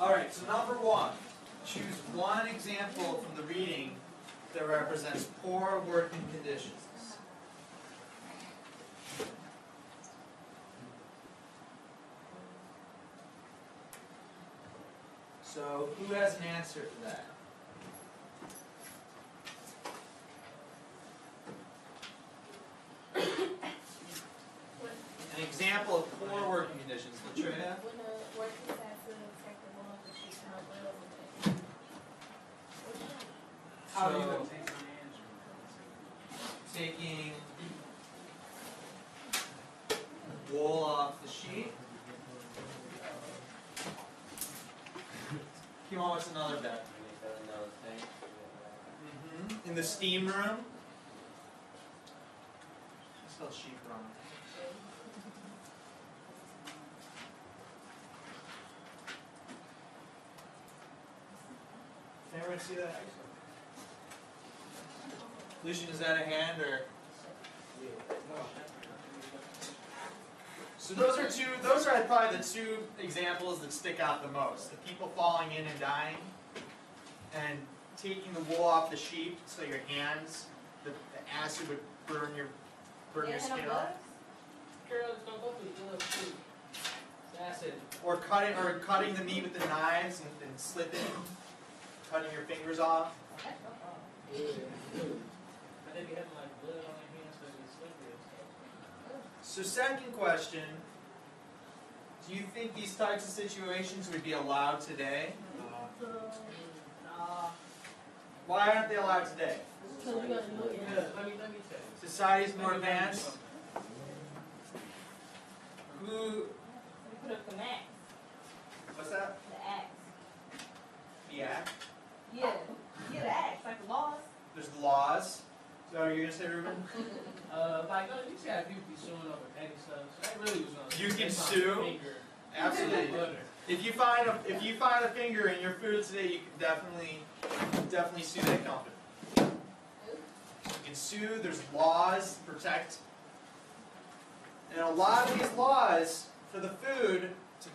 Alright, so number one. Choose one example from the reading that represents poor working conditions. So, who has an answer to that? An example of poor working conditions. Latrina? When a worker has to take the one that she's not well with. How do you So, take an answer? taking wool off the sheet. Come on, what's another bet? In the steam room. I spelled sheet wrong. Can everyone see that? Lucian, is that a hand or? So those are probably the two examples that stick out the most. The people falling in and dying, and taking the wool off the sheep so your hands, the acid would burn your skin off. Girls, don't go through the food. That's it. Or cutting the meat with the knives and slipping, cutting your fingers off. But then you have like blood on your hands so it's slippery and stuff. So second question, do you think these types of situations would be allowed today? Why aren't they allowed today? Because let me tell you. Society's more advanced. Who? Put up the max, What's that? the axe. The act. Yeah, the axe, like the laws. There's laws. So are you gonna say, Ruben? Like, you see how people be suing over petty stuff. So that really was on. You can that's on sue? the finger. Absolutely. Butter. If you find a finger in your food today, you can definitely sue that company. You can sue. There's laws to protect, and a lot of these laws for the food to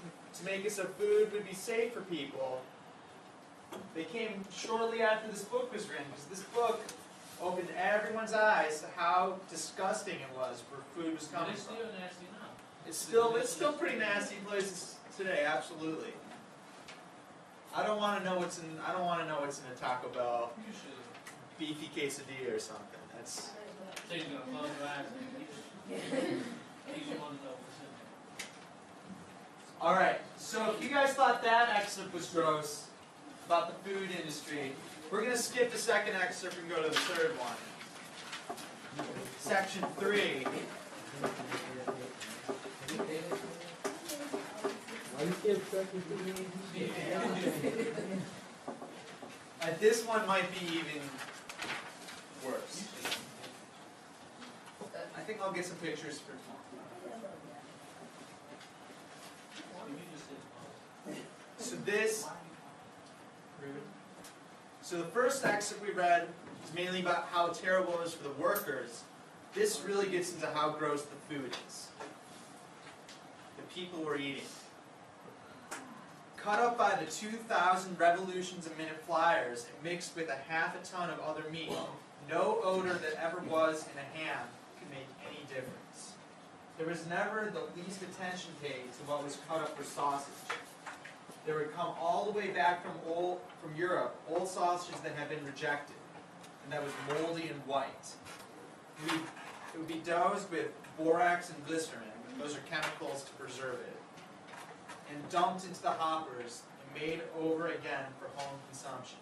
make it so food would be safe for people. They came shortly after this book was written, because this book opened everyone's eyes to how disgusting it was where food was But coming it's from. still nasty now. It's still pretty nasty in places today, absolutely. I don't want to know what's in a Taco Bell You should. beefy quesadilla or something. That's So you're gonna close your eyes and you should want to know what's in there. all right. So if you guys thought that excerpt was gross about the food industry, we're gonna skip the second excerpt and go to the third one. Section 3. And this one might be even worse. I think I'll get some pictures for tomorrow. You just said, So this, so the first excerpt we read is mainly about how terrible it is for the workers. This really gets into how gross the food is. The people were eating. Cut up by the 2,000 revolutions a minute flyers and mixed with a half a ton of other meat, no odor that ever was in a ham could make any difference. There was never the least attention paid to what was cut up for sausage. There would come all the way back from Europe, old sausages that had been rejected, and that was moldy and white. It would be dosed with borax and glycerin, those are chemicals to preserve it, and dumped into the hoppers and made over again for home consumption.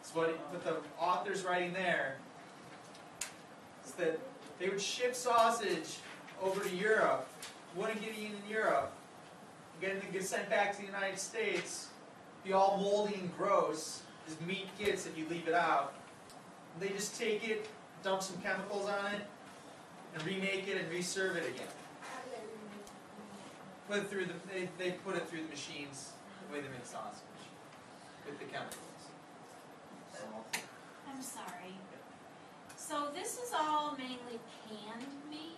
So what the author's writing there is that they would ship sausage over to Europe, wouldn't get eaten in Europe, get sent back to the United States, be all moldy and gross, as meat gets if you leave it out. And they just take it, dump some chemicals on it, and remake it and reserve it again. Put it through they put it through the machines the way they make sausage with the chemicals. I'm sorry. So this is all mainly canned meat?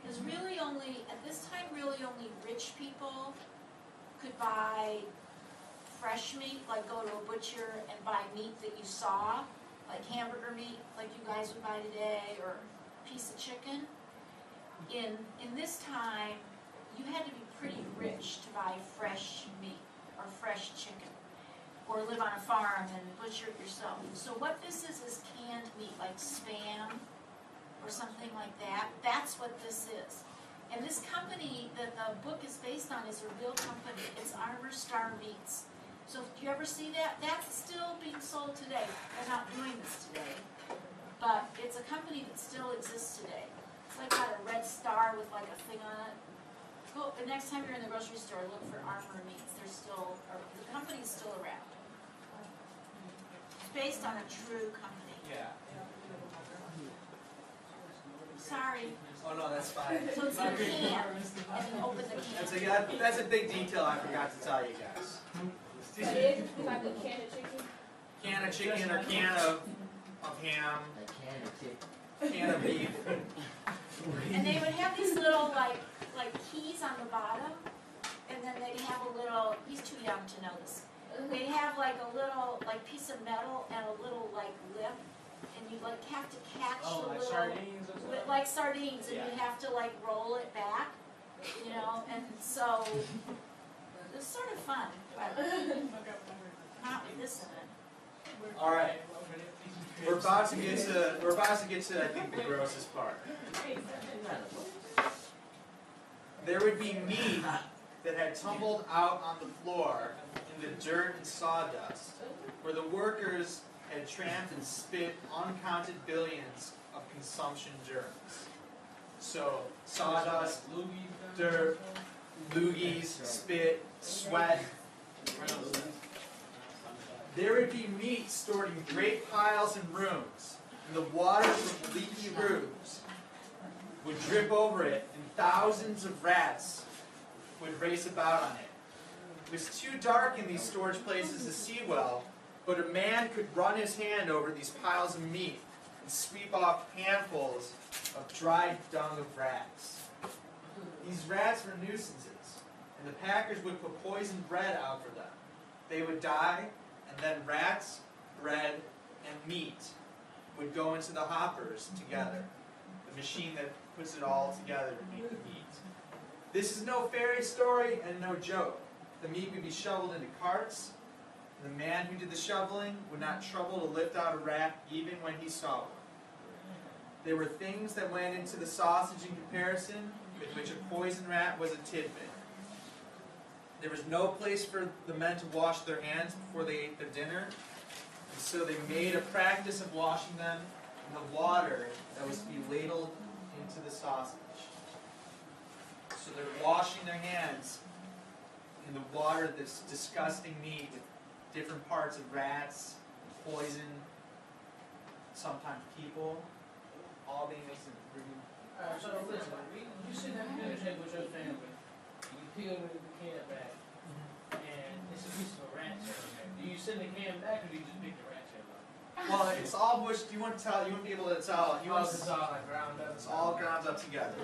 Because really only, at this time, really only rich people could buy fresh meat, like go to a butcher and buy meat that you saw, like hamburger meat, like you guys would buy today, or a piece of chicken. In this time, you had to be pretty rich to buy fresh meat or fresh chicken, or live on a farm and butcher it yourself. So what this is canned meat, like Spam or something like that. That's what this is. And this company that the book is based on is a real company. It's Armor Star Meats. So if you ever see that, that's still being sold today. They're not doing this today, but it's a company that still exists today. It's like got a red star with like a thing on it. Go, the next time you're in the grocery store, look for Armor Meats. They're still, or the company's still around. It's based on a true company. Yeah. Sorry. Oh no, that's fine. So it's in a can, and you open the can. That's a big detail I forgot to tell you guys. So it is like a can of chicken? Can of chicken or can of ham, can of beef. And they would have these little like keys on the bottom, and then they'd have a little, he's too young to know this. They'd have like a little like piece of metal and a little like lip, and you'd like have to catch the like little, sardines or something? like sardines, and Yeah. you'd have to like roll it back, you know, and so it's sort of fun, but not with this in it. All right, we're about to get to I think the grossest part. There would be meat that had tumbled out on the floor in the dirt and sawdust, where the workers had tramped and spit uncounted billions of consumption germs. So sawdust, dirt, loogies, spit, sweat. There would be meat stored in great piles in rooms, and the water from leaky roofs would drip over it, and thousands of rats would race about on it. It was too dark in these storage places to see well, but a man could run his hand over these piles of meat and sweep off handfuls of dried dung of rats. These rats were nuisances, and the packers would put poisoned bread out for them. They would die, and then rats, bread, and meat would go into the hoppers together, the machine that puts it all together to make the meat. This is no fairy story and no joke. The meat would be shoveled into carts, and the man who did the shoveling would not trouble to lift out a rat even when he saw one. There were things that went into the sausage in comparison, with which a poison rat was a tidbit. There was no place for the men to wash their hands before they ate their dinner, and so they made a practice of washing them in the water that was to be ladled into the sausage. So they're washing their hands in the water of this disgusting meat with different parts of rats, poison, sometimes people, all being mixed in food. Alright, so listen, you sit at the dinner table with your family, you peel the can back, and it's a piece of a rat tail there. Do you send the can back, or do you just pick the rat tail up? Well, it's all mushed. You wouldn't be able to tell. You want It's all like ground up. it's all ground up together.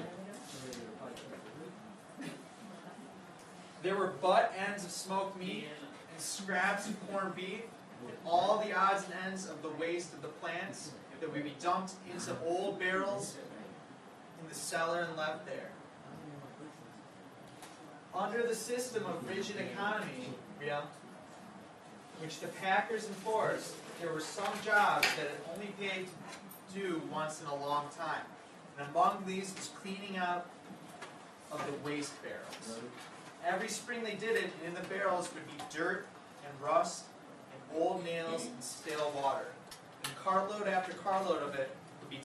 There were butt ends of smoked meat and scraps of corned beef, and all the odds and ends of the waste of the plants that would be dumped into old barrels in the cellar and left there. Under the system of rigid economy, which the packers enforced, there were some jobs that it only paid to do once in a long time. And among these was cleaning out of the waste barrels. Every spring they did it, and in the barrels would be dirt and rust and old nails and stale water. And cartload after cartload of it